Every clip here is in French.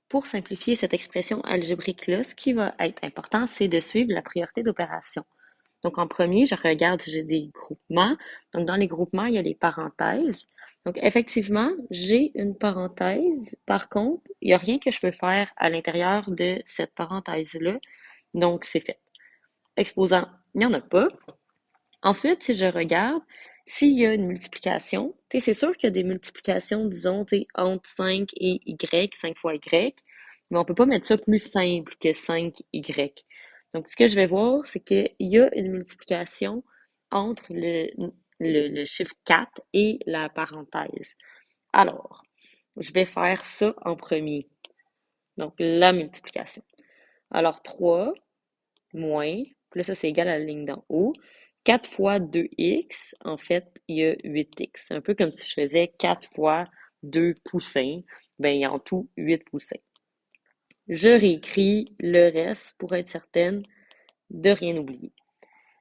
Pour simplifier cette expression algébrique-là, ce qui va être important, c'est de suivre la priorité d'opération. Donc, en premier, je regarde si j'ai des groupements. Donc, dans les groupements, il y a les parenthèses. Donc, effectivement, j'ai une parenthèse. Par contre, il n'y a rien que je peux faire à l'intérieur de cette parenthèse-là. Donc, c'est fait. Exposant, il n'y en a pas. Ensuite, si je regarde, s'il y a une multiplication, c'est sûr qu'il y a des multiplications, disons, entre 5 et Y, 5 fois Y, mais on peut pas mettre ça plus simple que 5Y. Donc, ce que je vais voir, c'est qu'il y a une multiplication entre le chiffre 4 et la parenthèse. Alors, je vais faire ça en premier. Donc, la multiplication. Alors, 3 moins, puis là, ça, c'est égal à la ligne d'en haut. 4 fois 2x, en fait, il y a 8x. C'est un peu comme si je faisais 4 fois 2 poussins. Ben, il y a en tout 8 poussins. Je réécris le reste pour être certaine de rien oublier.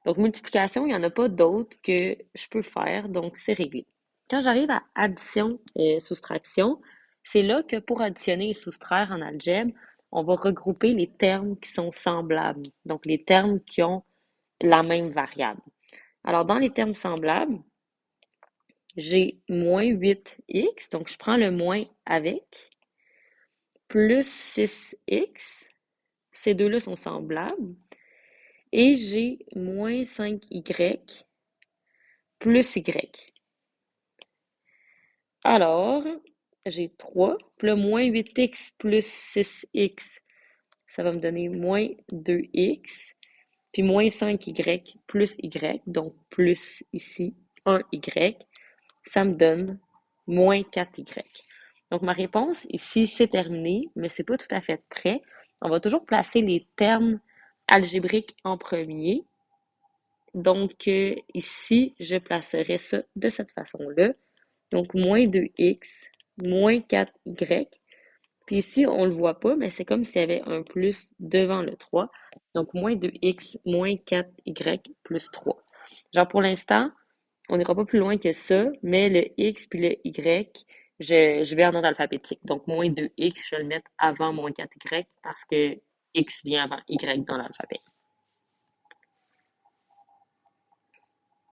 Donc, multiplication, il n'y en a pas d'autres que je peux faire, donc c'est réglé. Quand j'arrive à addition et soustraction, c'est là que pour additionner et soustraire en algèbre, on va regrouper les termes qui sont semblables, donc les termes qui ont la même variable. Alors, dans les termes semblables, j'ai moins 8x, donc je prends le moins avec, plus 6x, ces deux-là sont semblables, et j'ai moins 5y plus y. Alors, j'ai 3, puis là, moins 8x plus 6x, ça va me donner moins 2x, puis moins 5y plus y, donc plus ici 1y, ça me donne moins 4y. Donc, ma réponse ici, c'est terminé, mais c'est pas tout à fait prêt. On va toujours placer les termes algébriques en premier. Donc, ici, je placerai ça de cette façon-là. Donc, moins 2x, moins 4y. Puis ici, on le voit pas, mais c'est comme s'il y avait un plus devant le 3. Donc, moins 2x, moins 4y plus 3. Genre, pour l'instant, on n'ira pas plus loin que ça, mais le x puis le y, je vais en ordre alphabétique. Donc, moins 2x, je vais le mettre avant moins 4y parce que x vient avant y dans l'alphabet.